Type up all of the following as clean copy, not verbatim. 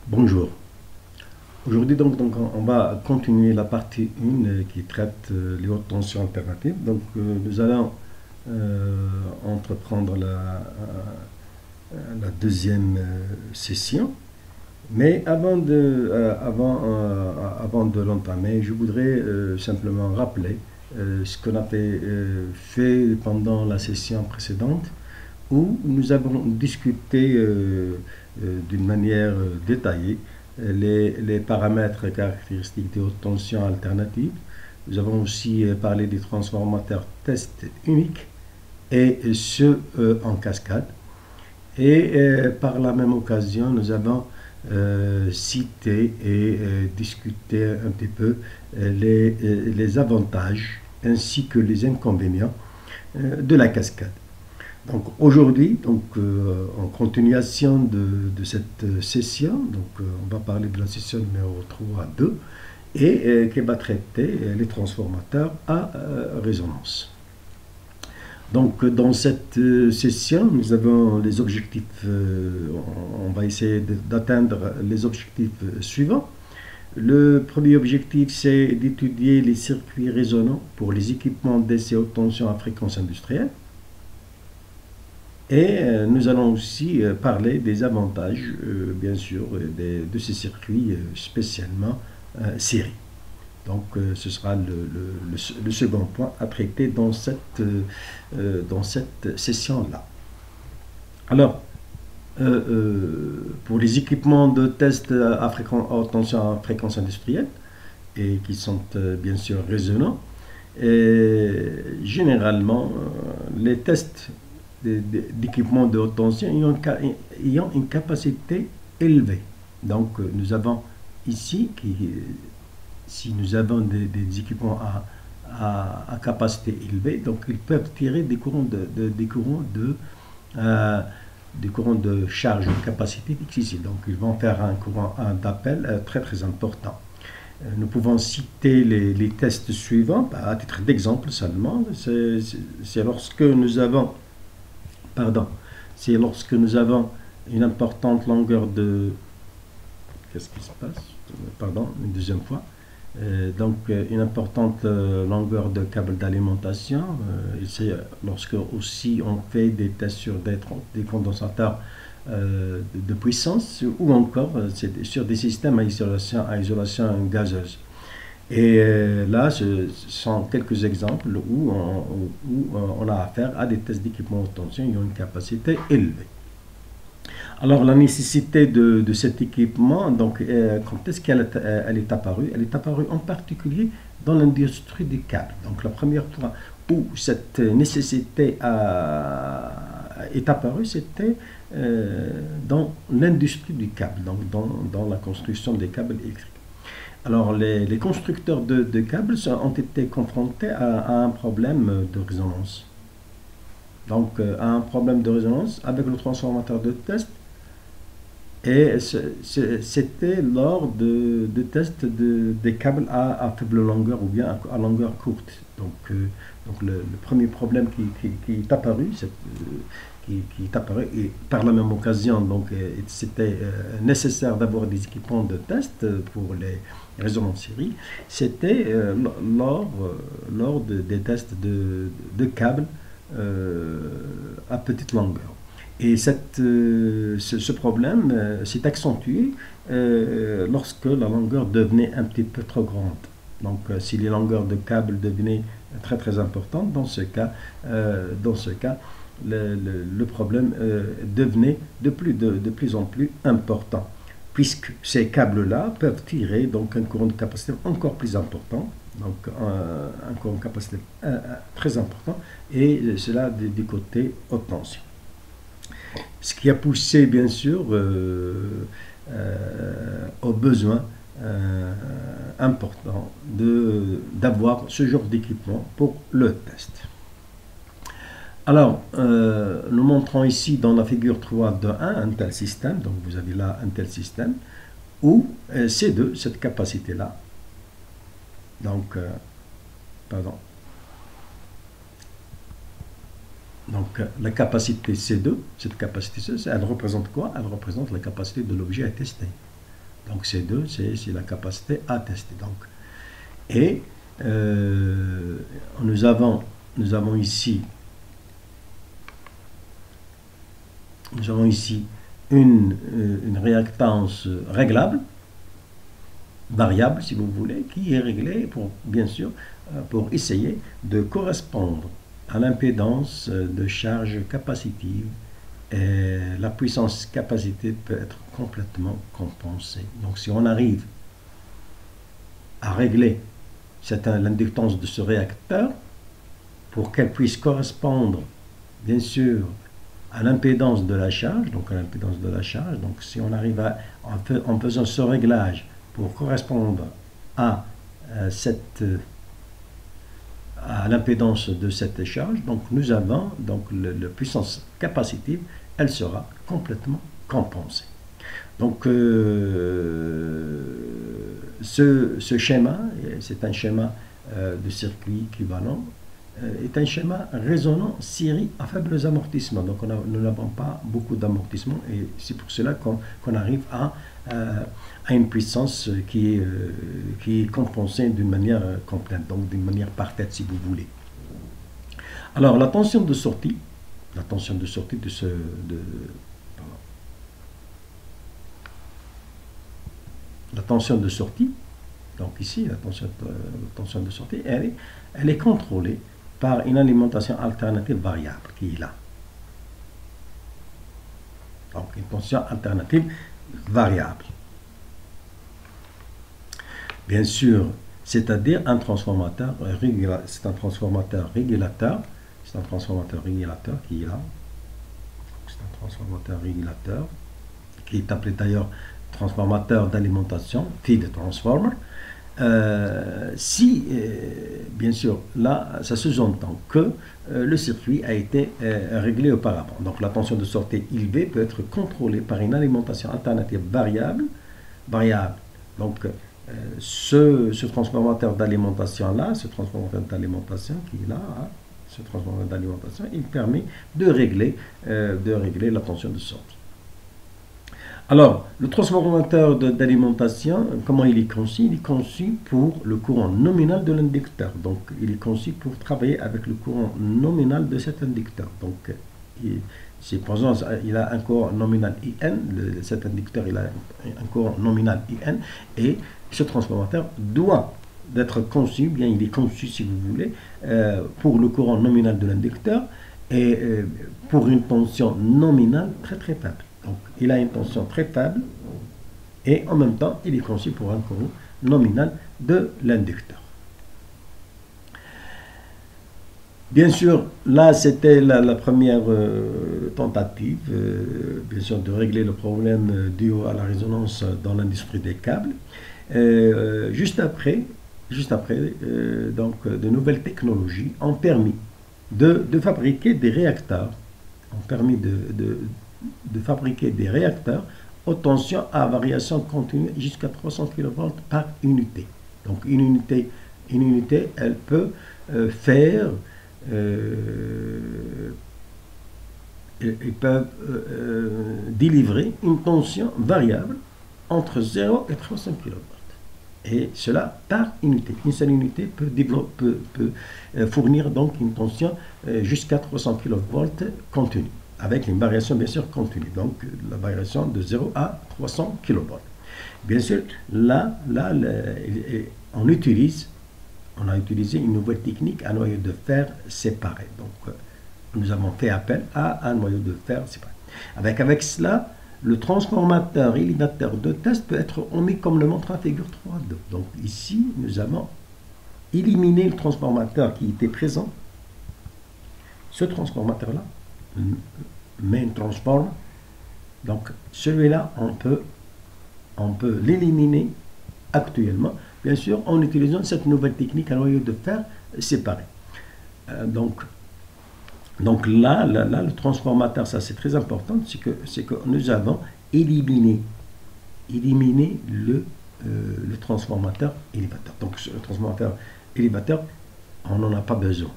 Bonjour. Aujourd'hui, on va continuer la partie 1 qui traite les hautes tensions alternatives. Nous allons entreprendre la deuxième session. Mais avant de l'entamer, je voudrais simplement rappeler ce qu'on avait fait pendant la session précédente, où nous avons discuté d'une manière détaillée les paramètres caractéristiques des hautes tensions alternatives. Nous avons aussi parlé des transformateurs test uniques et ceux en cascade. Et par la même occasion, nous avons cité et discuté un petit peu les avantages ainsi que les inconvénients de la cascade. Donc aujourd'hui, en continuation de cette session, on va parler de la session numéro 3.2 et qui va traiter les transformateurs à résonance. Donc dans cette session, nous avons les objectifs, on va essayer d'atteindre les objectifs suivants. Le premier objectif, c'est d'étudier les circuits résonants pour les équipements d'essai haute tension à fréquence industrielle. Et nous allons aussi parler des avantages, bien sûr, de ces circuits spécialement série. Donc ce sera le second point à traiter dans cette session-là. Alors, pour les équipements de test à haute tension à fréquence industrielle, et qui sont bien sûr résonants, généralement, les tests d'équipements de haute tension ayant une capacité élevée. Donc nous avons ici, si nous avons des équipements à capacité élevée, donc ils peuvent tirer des courants de charge de capacité ici. Donc ils vont faire un courant d'appel très très important. Nous pouvons citer les tests suivants à titre d'exemple seulement. C'est lorsque nous avons une importante longueur de... Qu'est-ce qui se passe? Une deuxième fois. Une importante longueur de câble d'alimentation. C'est lorsque aussi on fait des tests sur des condensateurs de puissance ou encore sur des systèmes à isolation gazeuse. Et là, ce sont quelques exemples où on a affaire à des tests d'équipement haute tension qui ont une capacité élevée. Alors, la nécessité de cet équipement, quand est-ce qu'elle est apparue? Elle est apparue en particulier dans l'industrie du câble. Donc, la première fois où cette nécessité est apparue, c'était dans l'industrie du câble, donc dans la construction des câbles électriques. Alors, les constructeurs de câbles ont été confrontés à un problème de résonance. Donc, à un problème de résonance avec le transformateur de test. Et c'était lors de tests des câbles à faible longueur ou bien à longueur courte. Donc le premier problème qui est apparu, et par la même occasion, c'était nécessaire d'avoir des équipements de test pour les résonances série, c'était lors des tests de câbles à petite longueur. Et ce problème s'est accentué lorsque la longueur devenait un petit peu trop grande. Donc, si les longueurs de câble devenaient très très importantes, dans ce cas, le problème devenait de plus en plus important, puisque ces câbles-là peuvent tirer donc un courant de capacité encore plus important, donc un courant de capacité très important, et cela du côté haute tension. Ce qui a poussé, bien sûr, au besoin important d'avoir ce genre d'équipement pour le test. Alors, nous montrons ici dans la figure 3.1 un tel système, donc vous avez là un tel système, où C2, cette capacité-là, donc la capacité C2, cette capacité C2, elle représente quoi? Elle représente la capacité de l'objet à tester. Donc C2, c'est la capacité à tester. Donc, et nous avons ici une réactance réglable, variable si vous voulez, qui est réglée pour, bien sûr, pour essayer de correspondre à l'impédance de charge capacitive. Et la puissance capacitive peut être complètement compensée. Donc si on arrive à régler l'inductance de ce réacteur pour qu'elle puisse correspondre, bien sûr, à l'impédance de la charge, donc si on arrive en faisant ce réglage pour correspondre à l'impédance de cette charge, donc nous avons donc la puissance capacitive, elle sera complètement compensée. Donc ce schéma, c'est un schéma de circuit équivalent, est un schéma résonant série à faibles amortissements. Donc nous n'avons pas beaucoup d'amortissement et c'est pour cela qu'on arrive à une puissance qui est compensée d'une manière complète, donc d'une manière parfaite si vous voulez. Alors la tension de sortie de ce... La tension de sortie, donc ici la tension de sortie, elle est contrôlée par une alimentation alternative variable qui est là. Donc une tension alternative variable. Bien sûr, c'est-à-dire un transformateur régulateur. C'est un transformateur régulateur qui est là. C'est un transformateur régulateur qui est appelé d'ailleurs transformateur d'alimentation, feed transformer. Bien sûr, là, ça se sous-entend que le circuit a été réglé auparavant. Donc, la tension de sortie élevée peut être contrôlée par une alimentation alternative variable. Donc, ce transformateur d'alimentation-là, ce transformateur d'alimentation qui est là, ce transformateur d'alimentation, il permet de régler la tension de sortie. Alors, le transformateur d'alimentation, comment il est conçu? Il est conçu pour le courant nominal de l'inducteur. Donc, il est conçu pour travailler avec le courant nominal de cet inducteur. Donc, il a un courant nominal IN, cet inducteur il a un courant nominal IN, et ce transformateur doit d'être conçu, bien il est conçu si vous voulez, pour le courant nominal de l'inducteur et pour une tension nominale très très faible. Donc, il a une tension très faible et en même temps, il est conçu pour un courant nominal de l'inducteur. Bien sûr, là, c'était la première tentative, bien sûr, de régler le problème dû à la résonance dans l'industrie des câbles. Juste après, donc, de nouvelles technologies ont permis de fabriquer des réacteurs, fabriquer des réacteurs aux tensions à variation continue jusqu'à 300 kV par unité. Donc une unité, elle peut faire, ils peuvent délivrer une tension variable entre 0 et 300 kV. Et cela par unité. Une seule unité peut fournir donc une tension jusqu'à 300 kV continue, avec une variation bien sûr continue, donc la variation de 0 à 300 kV. Bien sûr, là on a utilisé une nouvelle technique, un noyau de fer séparé. Donc, nous avons fait appel à un noyau de fer séparé. Avec cela, le transformateur élévateur de test peut être omis comme le montre en figure 3.2. Donc ici, nous avons éliminé le transformateur qui était présent. Ce transformateur-là, main transformer, donc celui-là, on peut l'éliminer actuellement, bien sûr, en utilisant cette nouvelle technique à noyau de fer séparé. Donc là, le transformateur, ça c'est très important, c'est que nous avons éliminé le transformateur élévateur. Donc le transformateur élévateur, on n'en a pas besoin.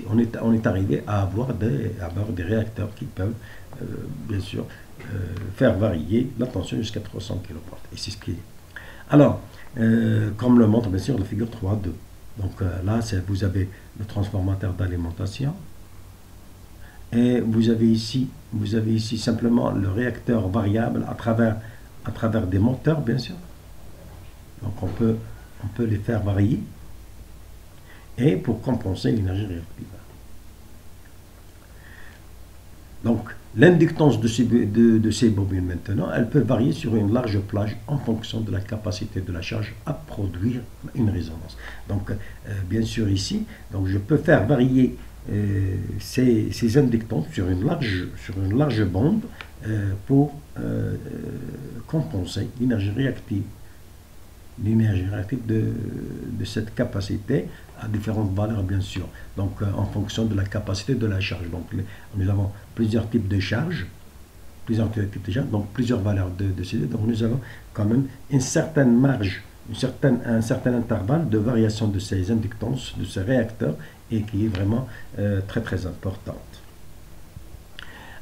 on est arrivé à avoir des réacteurs qui peuvent, bien sûr, faire varier la tension jusqu'à 300 kV. Et c'est ce qui est. Alors, comme le montre bien sûr la figure 3.2. Donc là, vous avez le transformateur d'alimentation. Et vous avez ici simplement le réacteur variable à travers des moteurs, bien sûr. Donc on peut les faire varier. Et pour compenser l'énergie réactive. Donc, l'inductance de ces bobines maintenant, elle peut varier sur une large plage en fonction de la capacité de la charge à produire une résonance. Donc, bien sûr ici, donc je peux faire varier ces inductances sur une large bande pour compenser l'énergie réactive de cette capacité à différentes valeurs, bien sûr. Donc, en fonction de la capacité de la charge. Donc, nous avons plusieurs types de charges, donc plusieurs valeurs de CD. Donc, nous avons quand même une certaine marge, un certain intervalle de variation de ces inductances, de ces réacteurs, et qui est vraiment très, très importante.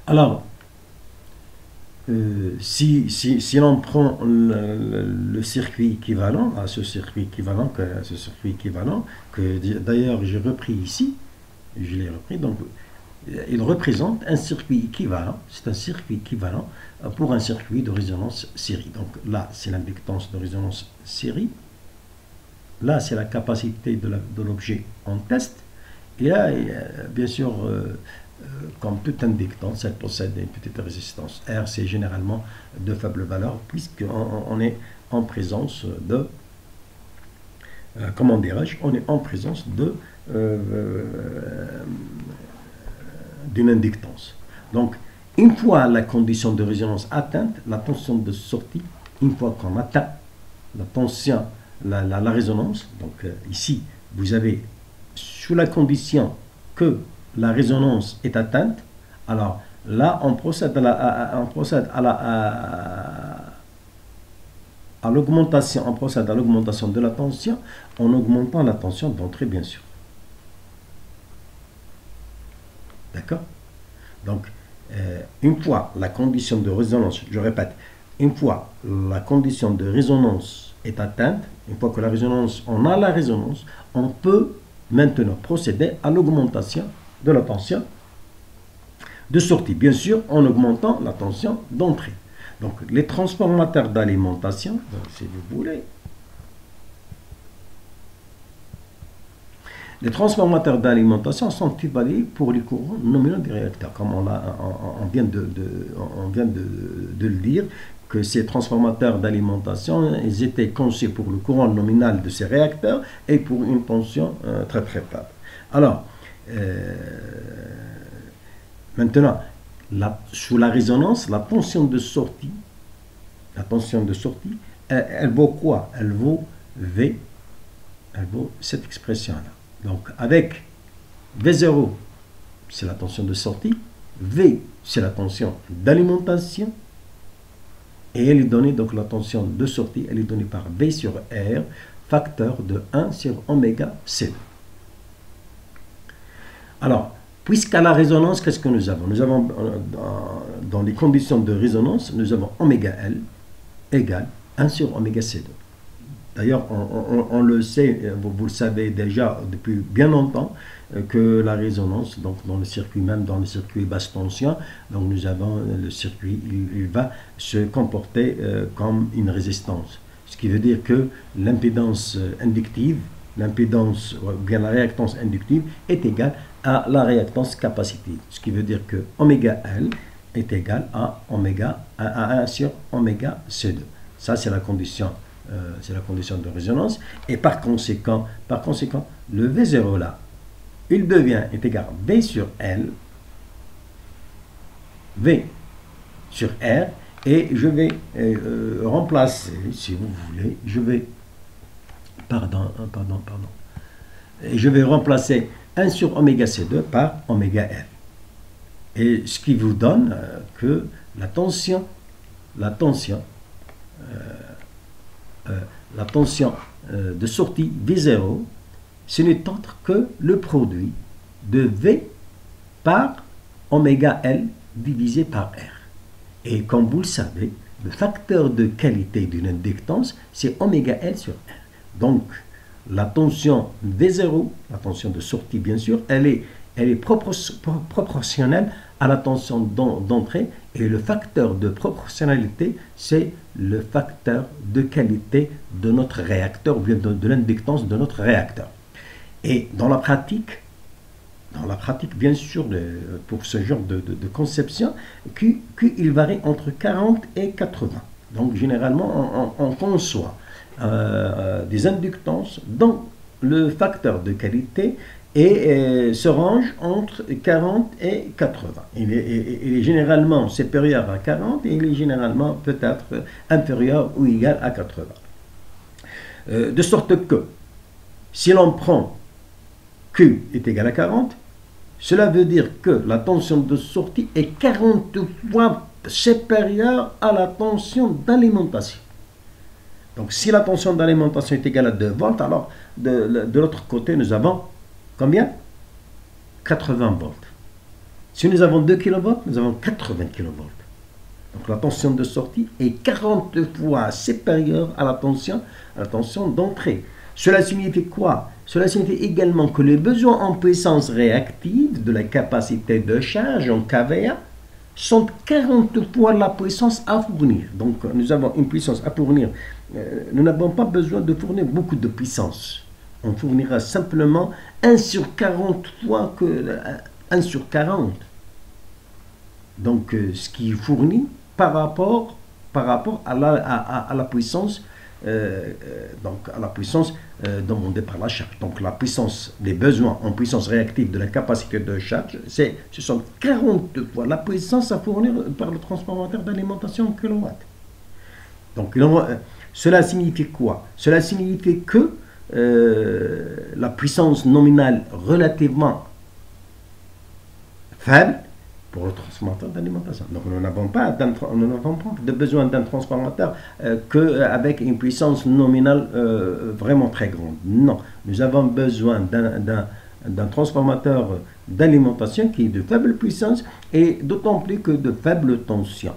Alors, si l'on prend le circuit équivalent à ce circuit équivalent, que d'ailleurs j'ai repris ici, je l'ai repris, donc il représente un circuit équivalent, c'est un circuit équivalent pour un circuit de résonance série. Donc là, c'est l'inductance de résonance série, là, c'est la capacité de l'objet en test, et là, bien sûr, comme toute inductance, elle possède une petite résistance. R, c'est généralement de faible valeur, puisqu'on est en présence de, comment dirais-je, on est en présence d'une inductance. Donc, une fois la condition de résonance atteinte, la tension de sortie, une fois qu'on atteint la tension, la résonance, donc ici, vous avez, sous la condition que la résonance est atteinte, alors là, on procède à l'augmentation de la tension en augmentant la tension d'entrée, bien sûr. D'accord? Donc, une fois la condition de résonance, je répète, une fois la condition de résonance est atteinte, une fois que on a la résonance, on peut maintenant procéder à l'augmentation de la tension de sortie, bien sûr en augmentant la tension d'entrée. Donc les transformateurs d'alimentation, si vous voulez, les transformateurs d'alimentation sont évalués pour les courants nominaux des réacteurs, comme on vient de le dire, que ces transformateurs d'alimentation, ils étaient conçus pour le courant nominal de ces réacteurs et pour une tension très très faible. Alors, maintenant, sous la résonance, la tension de sortie, elle vaut quoi? Elle vaut V, elle vaut cette expression-là. Donc, avec V0, c'est la tension de sortie, V, c'est la tension d'alimentation, et elle est donnée, donc la tension de sortie, elle est donnée par V sur R, facteur de 1 sur oméga C2. Alors, puisqu'à la résonance, qu'est-ce que nous avons? Nous avons, dans les conditions de résonance, nous avons oméga L égale 1 sur oméga C2. D'ailleurs, on le sait, vous le savez déjà depuis bien longtemps, que la résonance, donc dans le circuit, même dans le circuit basse tension, donc nous avons le circuit, il va se comporter comme une résistance. Ce qui veut dire que l'impédance inductive, ou bien la réactance inductive est égale à la réactance capacitive. Ce qui veut dire que oméga L est égal à 1 sur oméga C2. Ça, c'est la condition. C'est la condition de résonance, et par conséquent, le V0 là, il est égal à V sur L, V sur R, et je vais remplacer, si vous voulez, et je vais remplacer 1 sur oméga C2 par oméga L. Et ce qui vous donne que la tension de sortie V0, ce n'est autre que le produit de V par oméga L divisé par R. Et comme vous le savez, le facteur de qualité d'une inductance, c'est oméga L sur R. Donc, la tension V0, la tension de sortie bien sûr, elle est proportionnelle à la tension d'entrée, et le facteur de proportionnalité, c'est le facteur de qualité de notre réacteur, ou bien de l'inductance de notre réacteur. Et dans la pratique, bien sûr, pour ce genre de conception, Q, il varie entre 40 et 80. Donc, généralement, on conçoit des inductances dont le facteur de qualité se range entre 40 et 80. Il est généralement supérieur à 40 et il est généralement peut-être inférieur ou égal à 80. De sorte que, si l'on prend Q est égal à 40, cela veut dire que la tension de sortie est 40 fois supérieure à la tension d'alimentation. Donc, si la tension d'alimentation est égale à 2 volts, alors de l'autre côté, nous avons combien? 80 volts. Si nous avons 2 kV, nous avons 80 kV. Donc, la tension de sortie est 40 fois supérieure à la tension d'entrée. Cela signifie quoi? Cela signifie également que les besoins en puissance réactive de la capacité de charge en kVA sont 40 fois la puissance à fournir. Donc, nous avons une puissance à fournir. Nous n'avons pas besoin de fournir beaucoup de puissance. On fournira simplement 1 sur 40 fois que 1 sur 40. Donc, ce qui est fourni par rapport à la puissance, demandée par la charge. Donc, la puissance des besoins en puissance réactive de la capacité de charge, ce sont 40 fois la puissance à fournir par le transformateur d'alimentation en kilowatts. Donc, cela signifie quoi? Cela signifie que la puissance nominale relativement faible pour le transformateur d'alimentation. Donc, nous n'avons pas de besoin d'un transformateur qu'avec une puissance nominale vraiment très grande. Non, nous avons besoin d'un transformateur d'alimentation qui est de faible puissance et d'autant plus que de faible tension.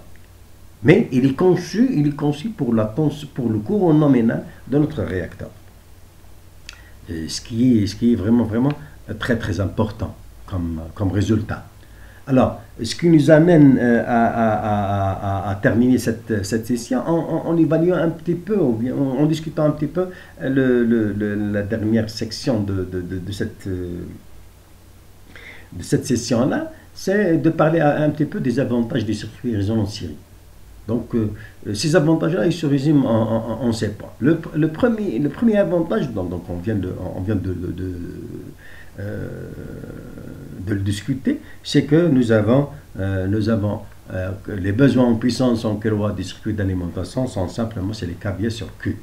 Mais il est conçu pour le courant nominal de notre réacteur. Ce qui est vraiment très très important comme résultat. Alors, ce qui nous amène à terminer cette session en évaluant un petit peu, en discutant un petit peu la dernière section de cette session-là, c'est de parler un petit peu des avantages des circuits résonants en série. Donc, ces avantages-là, ils se résument en ces points. Le premier avantage, donc on vient de le discuter, c'est que nous avons les besoins en puissance en kilowatts des circuits d'alimentation sont simplement, c'est les kVA sur Q.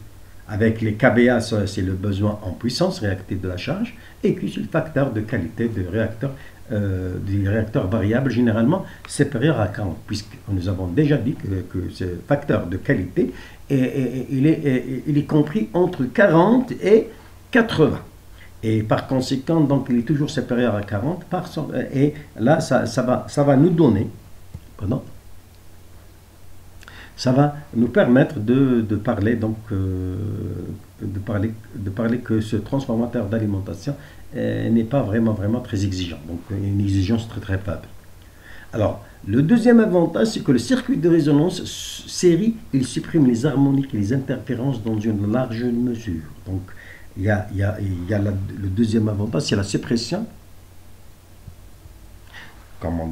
Avec les kVA, c'est le besoin en puissance réactive de la charge, et Q, c'est le facteur de qualité du réacteur variable, généralement supérieur à 40, puisque nous avons déjà dit que ce facteur de qualité, il est compris entre 40 et 80. Et par conséquent, donc, il est toujours supérieur à 40, et là, ça va nous donner, ça va nous permettre de parler, donc, de parler que ce transformateur d'alimentation n'est pas vraiment très exigeant, donc une exigence très faible. Alors, le deuxième avantage, c'est que le circuit de résonance série, il supprime les harmoniques et les interférences dans une large mesure. Donc, il y a le deuxième avantage, c'est la suppression. Comme on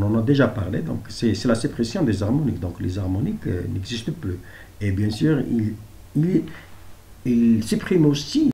en a déjà parlé, donc c'est la suppression des harmoniques. Donc les harmoniques n'existent plus. Et bien sûr, il supprime aussi